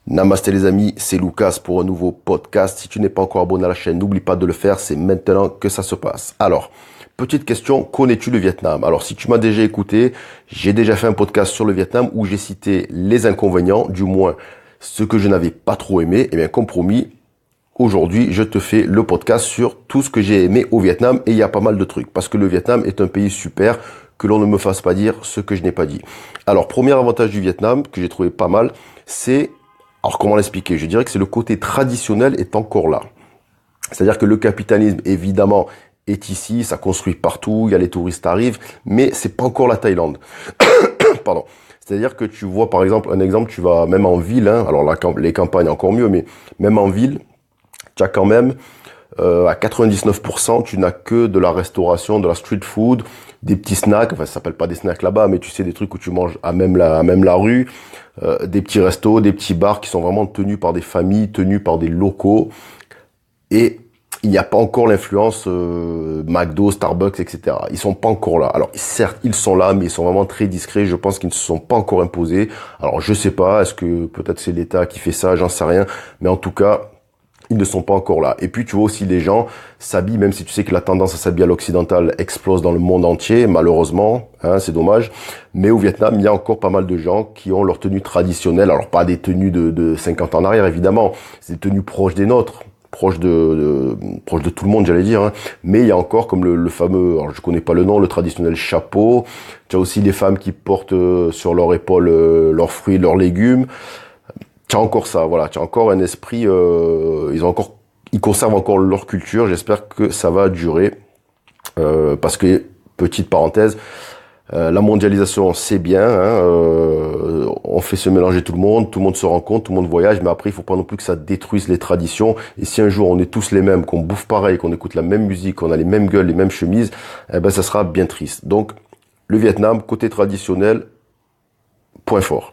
Namasté les amis, c'est Lucas pour un nouveau podcast. Si tu n'es pas encore abonné à la chaîne, n'oublie pas de le faire, c'est maintenant que ça se passe. Alors, petite question, connais-tu le Vietnam? Alors, si tu m'as déjà écouté, j'ai déjà fait un podcast sur le Vietnam où j'ai cité les inconvénients, du moins ce que je n'avais pas trop aimé. Et bien, comme promis, aujourd'hui, je te fais le podcast sur tout ce que j'ai aimé au Vietnam et il y a pas mal de trucs parce que le Vietnam est un pays super, que l'on ne me fasse pas dire ce que je n'ai pas dit. Alors, premier avantage du Vietnam que j'ai trouvé pas mal, c'est alors comment l'expliquer? Je dirais que c'est le côté traditionnel est encore là. C'est-à-dire que le capitalisme, évidemment, est ici, ça construit partout, il y a les touristes arrivent, mais c'est pas encore la Thaïlande. Pardon. C'est-à-dire que tu vois, par exemple, un exemple, tu vas même en ville, hein, alors les campagnes encore mieux, mais même en ville, tu as quand même à 99%, tu n'as que de la restauration, de la street food, des petits snacks, enfin ça s'appelle pas des snacks là-bas, mais tu sais des trucs où tu manges à même la rue, des petits restos, des petits bars qui sont vraiment tenus par des familles, tenus par des locaux, et il n'y a pas encore l'influence McDo, Starbucks, etc. Ils sont pas encore là. Alors certes, ils sont là, mais ils sont vraiment très discrets. Je pense qu'ils ne se sont pas encore imposés. Alors je sais pas, est-ce que peut-être c'est l'État qui fait ça, j'en sais rien, mais en tout cas, ils ne sont pas encore là. Et puis tu vois aussi les gens s'habillent, même si tu sais que la tendance à s'habiller à l'occidental explose dans le monde entier, malheureusement, hein, c'est dommage. Mais au Vietnam, il y a encore pas mal de gens qui ont leur tenue traditionnelle. Alors pas des tenues de 50 ans en arrière, évidemment. C'est des tenues proches des nôtres, proches de tout le monde, j'allais dire. Hein. Mais il y a encore comme le fameux, alors je connais pas le nom, le traditionnel chapeau. Tu as aussi les femmes qui portent sur leur épaule leurs fruits, leurs légumes. Tu as encore ça, voilà, tu as encore un esprit, ils conservent encore leur culture. J'espère que ça va durer, parce que petite parenthèse, la mondialisation c'est bien, hein, on fait se mélanger tout le monde se rencontre, tout le monde voyage, mais après il faut pas non plus que ça détruise les traditions. Et si un jour on est tous les mêmes, qu'on bouffe pareil, qu'on écoute la même musique, qu'on a les mêmes gueules, les mêmes chemises, eh ben ça sera bien triste. Donc le Vietnam, côté traditionnel, point fort.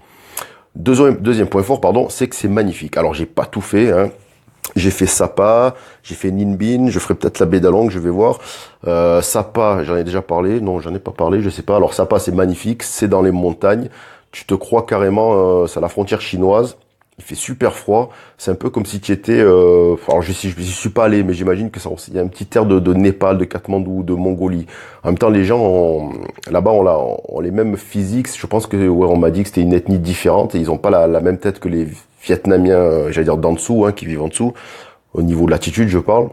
Deuxième point fort, pardon, c'est que c'est magnifique. Alors, j'ai pas tout fait, hein. J'ai fait Sapa, j'ai fait Ninh Binh, je ferai peut-être la baie d'Along, je vais voir. Sapa, j'en ai déjà parlé. Non, j'en ai pas parlé, je sais pas. Alors, Sapa, c'est magnifique, c'est dans les montagnes. Tu te crois carrément, c'est à la frontière chinoise. Il fait super froid. C'est un peu comme si tu étais... alors, je suis pas allé, mais j'imagine que il y a un petit air de Népal, de Katmandou, de Mongolie. En même temps, les gens, là-bas, ont les mêmes physiques. Je pense que, ouais, on m'a dit que c'était une ethnie différente et ils ont pas la même tête que les Vietnamiens, j'allais dire d'en dessous, hein, qui vivent en dessous. Au niveau de l'attitude, je parle.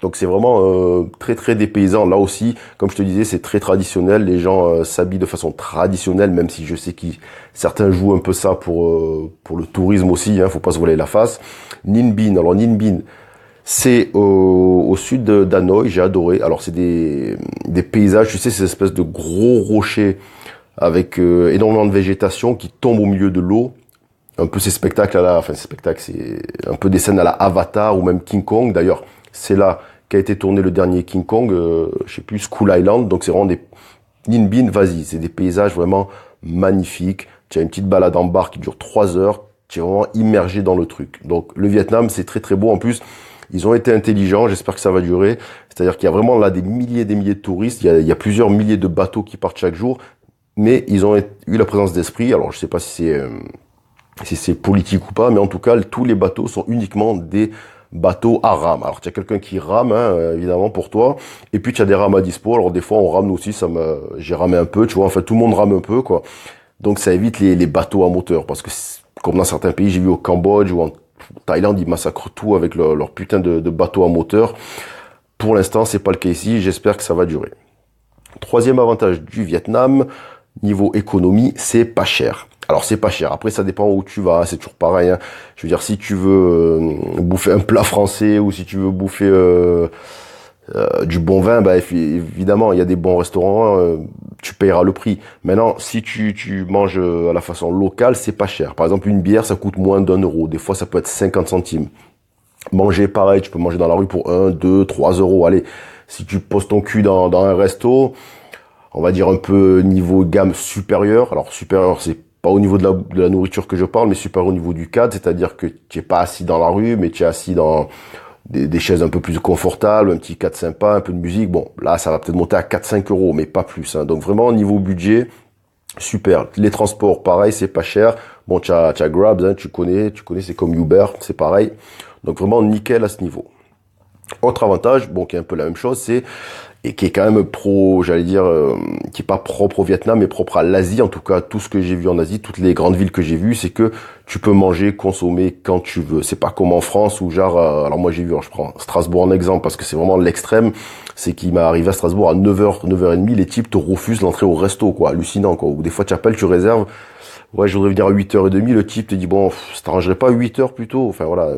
Donc c'est vraiment très très dépaysant. Là aussi, comme je te disais, c'est très traditionnel. Les gens s'habillent de façon traditionnelle, même si je sais que certains jouent un peu ça pour le tourisme aussi. Hein, faut pas se voiler la face. Ninh Binh, alors Ninh Binh, c'est au sud d'Hanoï. J'ai adoré. Alors c'est des paysages, tu sais, ces espèces de gros rochers avec énormément de végétation qui tombent au milieu de l'eau. Un peu ces spectacles c'est un peu des scènes à la Avatar ou même King Kong. D'ailleurs, c'est là qu'a été tourné le dernier King Kong, je sais plus, Skull Island. Donc c'est vraiment des Ninh Binh, vas-y, c'est des paysages vraiment magnifiques. Tu as une petite balade en bar qui dure 3 heures. Tu es vraiment immergé dans le truc. Donc le Vietnam, c'est très très beau. En plus, ils ont été intelligents. J'espère que ça va durer. C'est-à-dire qu'il y a vraiment là des milliers de touristes. Il y a plusieurs milliers de bateaux qui partent chaque jour. Mais ils ont eu la présence d'esprit. Alors je sais pas si c'est politique ou pas, mais en tout cas, tous les bateaux sont uniquement des bateaux à rame. Alors, tu as quelqu'un qui rame, hein, évidemment, pour toi, et puis tu as des rames à dispo. Alors, des fois, on rame aussi, j'ai ramé un peu, tu vois, en fait, tout le monde rame un peu, quoi. Donc, ça évite les bateaux à moteur, parce que, comme dans certains pays, j'ai vu au Cambodge ou en Thaïlande, ils massacrent tout avec leur putain de bateaux à moteur. Pour l'instant, c'est pas le cas ici, j'espère que ça va durer. Troisième avantage du Vietnam, niveau économie, c'est pas cher. Alors c'est pas cher. Après ça dépend où tu vas. C'est toujours pareil. Hein. Je veux dire, si tu veux bouffer un plat français ou si tu veux bouffer du bon vin, bah évidemment il y a des bons restaurants. Tu payeras le prix. Maintenant, si tu manges à la façon locale, c'est pas cher. Par exemple, une bière ça coûte moins d'1 euro. Des fois ça peut être 50 centimes. Manger pareil, tu peux manger dans la rue pour 1, 2, 3 euros. Allez, si tu poses ton cul dans un resto, on va dire un peu niveau gamme supérieur. Alors supérieur, c'est pas au niveau de la nourriture que je parle, mais supérieur au niveau du cadre, c'est-à-dire que tu es pas assis dans la rue, mais tu es assis dans des chaises un peu plus confortables, un petit cadre sympa, un peu de musique. Bon, là, ça va peut-être monter à 4-5 euros, mais pas plus. Hein. Donc vraiment, au niveau budget, super. Les transports, pareil, c'est pas cher. Bon, t'as Grabs, hein, tu connais, c'est comme Uber, c'est pareil. Donc vraiment nickel à ce niveau. Autre avantage, bon, qui est un peu la même chose, et qui est quand même j'allais dire, qui est pas propre au Vietnam, mais propre à l'Asie, en tout cas, tout ce que j'ai vu en Asie, toutes les grandes villes que j'ai vues, c'est que tu peux manger, consommer quand tu veux. C'est pas comme en France où genre, alors moi j'ai vu, alors je prends Strasbourg en exemple, parce que c'est vraiment l'extrême, c'est qu'il m'est arrivé à Strasbourg à 9h, 9h30, les types te refusent l'entrée au resto, quoi, hallucinant, quoi, ou des fois tu appelles, tu réserves, ouais, je voudrais venir à 8h30, le type te dit, bon, ça t'arrangerait pas à 8h plutôt, enfin voilà.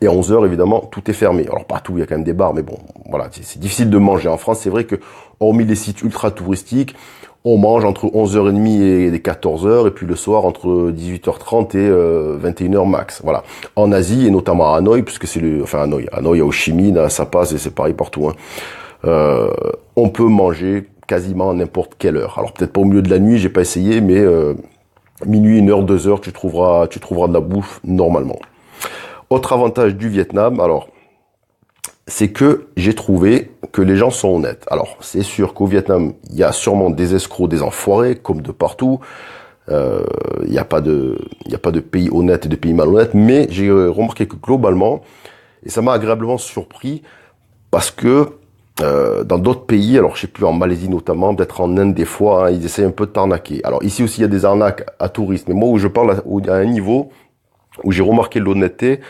Et à 11h, évidemment, tout est fermé. Alors, partout, il y a quand même des bars, mais bon, voilà, c'est difficile de manger. En France, c'est vrai que, hormis les sites ultra touristiques, on mange entre 11h30 et 14h, et puis le soir, entre 18h30 et 21h max. Voilà. En Asie, et notamment à Hanoï, puisque Hanoï, à Ho Chi Minh, ça passe, et c'est pareil partout, hein. On peut manger quasiment à n'importe quelle heure. Alors, peut-être pas au milieu de la nuit, j'ai pas essayé, mais minuit, 1h, 2h, tu trouveras de la bouffe normalement. Autre avantage du Vietnam, alors, c'est que j'ai trouvé que les gens sont honnêtes. Alors, c'est sûr qu'au Vietnam, il y a sûrement des escrocs, des enfoirés, comme de partout. Il n'y a pas de pays honnêtes et de pays malhonnêtes, mais j'ai remarqué que globalement, et ça m'a agréablement surpris, parce que dans d'autres pays, alors je sais plus, en Malaisie notamment, peut-être en Inde des fois, hein, ils essayent un peu de t'arnaquer. Alors ici aussi, il y a des arnaques à touristes, mais moi où je parle à un niveau où j'ai remarqué l'honnêteté,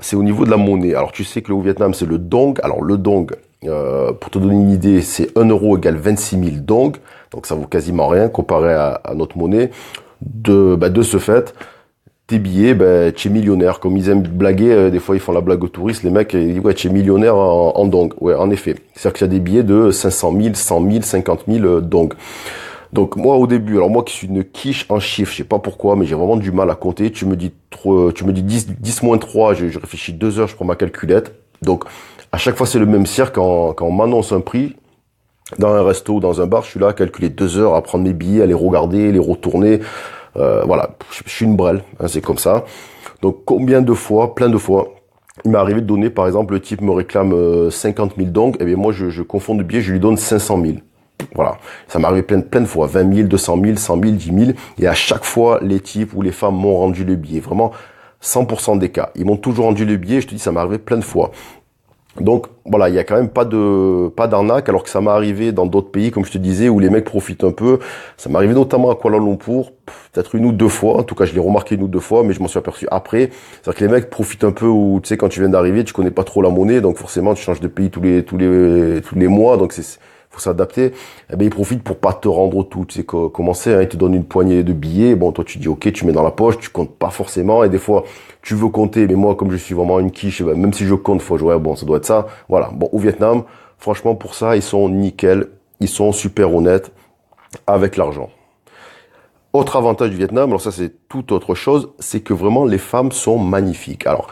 c'est au niveau de la monnaie. Alors tu sais que le Vietnam, c'est le dong. Alors le dong, pour te donner une idée, c'est 1 euro égale 26 000 dong. Donc ça vaut quasiment rien comparé à notre monnaie. De ce fait, tes billets, tu es millionnaire. Comme ils aiment blaguer, des fois ils font la blague aux touristes, les mecs, ils disent ouais, tu es millionnaire en dong. Ouais, en effet. C'est-à-dire qu'il y a des billets de 500 000, 100 000, 50 000 dong. Donc moi au début, alors moi qui suis une quiche en chiffres, je sais pas pourquoi, mais j'ai vraiment du mal à compter. Tu me dis 10 moins 3, je réfléchis 2 heures, je prends ma calculette. Donc à chaque fois c'est le même cirque quand on m'annonce un prix dans un resto ou dans un bar, je suis là à calculer 2 heures, à prendre mes billets, à les regarder, les retourner. Voilà, je suis une brêle, hein, c'est comme ça. Donc combien de fois, plein de fois, il m'est arrivé de donner, par exemple, le type me réclame 50 000 dong, et bien moi je confonds de billets, je lui donne 500 000. Voilà, ça m'est arrivé plein de fois, 20 000, 200 000, 100 000, 10 000, et à chaque fois, les types ou les femmes m'ont rendu le billet, vraiment 100% des cas. Ils m'ont toujours rendu le billet, je te dis, ça m'est arrivé plein de fois. Donc voilà, il y a quand même pas d'arnaque, alors que ça m'est arrivé dans d'autres pays, comme je te disais, où les mecs profitent un peu. Ça m'est arrivé notamment à Kuala Lumpur, peut-être 1 ou 2 fois, en tout cas je l'ai remarqué 1 ou 2 fois, mais je m'en suis aperçu après. C'est-à-dire que les mecs profitent un peu, où tu sais, quand tu viens d'arriver, tu connais pas trop la monnaie, donc forcément tu changes de pays tous les mois, donc faut s'adapter. Eh ben ils profitent pour pas te rendre tout, tu sais comment c'est, hein, ils te donnent une poignée de billets, bon toi tu dis ok, tu mets dans la poche, tu comptes pas forcément, et des fois tu veux compter, mais moi comme je suis vraiment une quiche, ben, même si je compte, faut jouer, bon ça doit être ça, voilà. Bon au Vietnam, franchement pour ça ils sont nickel, ils sont super honnêtes avec l'argent. Autre avantage du Vietnam, alors ça c'est tout autre chose, c'est que vraiment les femmes sont magnifiques. Alors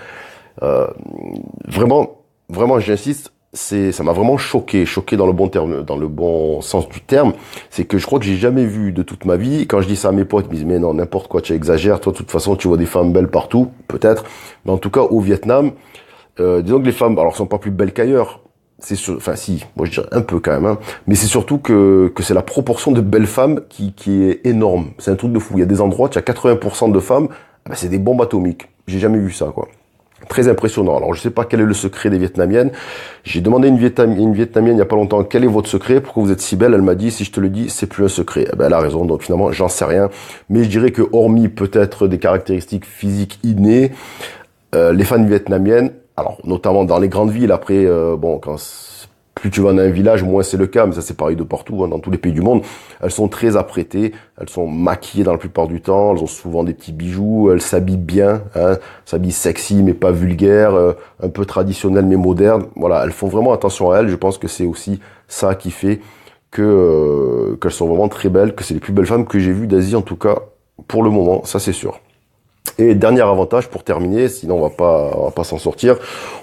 vraiment j'insiste, ça m'a vraiment choqué dans le bon terme, dans le bon sens du terme. C'est que je crois que j'ai jamais vu de toute ma vie. Quand je dis ça à mes potes, ils me disent mais non, n'importe quoi, tu exagères. Toi, de toute façon, tu vois des femmes belles partout, peut-être. Mais en tout cas, au Vietnam, disons que les femmes, alors, sont pas plus belles qu'ailleurs. C'est sûr, enfin si, moi je dirais un peu quand même. Hein. Mais c'est surtout que c'est la proportion de belles femmes qui est énorme. C'est un truc de fou. Il y a des endroits, tu as 80% de femmes, c'est des bombes atomiques. J'ai jamais vu ça, quoi. Très impressionnant. Alors, je sais pas quel est le secret des Vietnamiennes. J'ai demandé à une Vietnamienne il y a pas longtemps, quel est votre secret? Pourquoi vous êtes si belle? Elle m'a dit, si je te le dis, c'est plus un secret. Eh ben, elle a raison. Donc, finalement, j'en sais rien. Mais je dirais que, hormis peut-être des caractéristiques physiques innées, les femmes vietnamiennes, alors, notamment dans les grandes villes, après, plus tu vas dans un village, moins c'est le cas, mais ça c'est pareil de partout, hein, dans tous les pays du monde. Elles sont très apprêtées, elles sont maquillées dans la plupart du temps, elles ont souvent des petits bijoux, elles s'habillent bien, hein, s'habillent sexy mais pas vulgaire, un peu traditionnel mais moderne. Voilà, elles font vraiment attention à elles. Je pense que c'est aussi ça qui fait qu'elles sont vraiment très belles, que c'est les plus belles femmes que j'ai vues d'Asie en tout cas pour le moment, ça c'est sûr. Et dernier avantage pour terminer, sinon on va pas s'en sortir.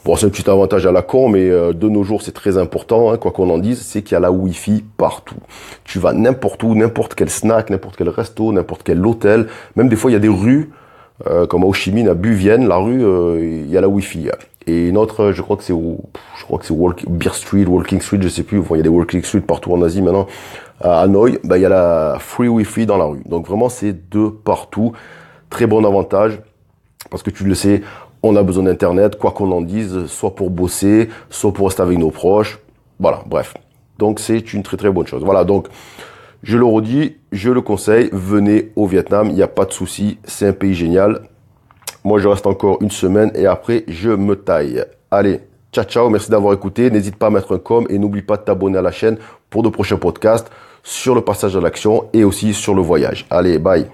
Bon, c'est un petit avantage à la con, mais de nos jours c'est très important, hein, quoi qu'on en dise, c'est qu'il y a la Wi-Fi partout. Tu vas n'importe où, n'importe quel snack, n'importe quel resto, n'importe quel hôtel, même des fois il y a des rues, comme à Ho Chi Minh, à Bu Vien, la rue, il y a la Wi-Fi. Et une autre, je crois que c'est Beer Street, Walking Street, je sais plus, il y a des Walking Street partout en Asie maintenant. À Hanoï, il y a la Free Wi-Fi dans la rue. Donc vraiment c'est de partout. Très bon avantage, parce que tu le sais, on a besoin d'Internet, quoi qu'on en dise, soit pour bosser, soit pour rester avec nos proches. Voilà, bref. Donc, c'est une très très bonne chose. Voilà, donc, je le redis, je le conseille, venez au Vietnam, il n'y a pas de souci, c'est un pays génial. Moi, je reste encore une semaine et après, je me taille. Allez, ciao, ciao, merci d'avoir écouté. N'hésite pas à mettre un com et n'oublie pas de t'abonner à la chaîne pour de prochains podcasts sur le passage à l'action et aussi sur le voyage. Allez, bye.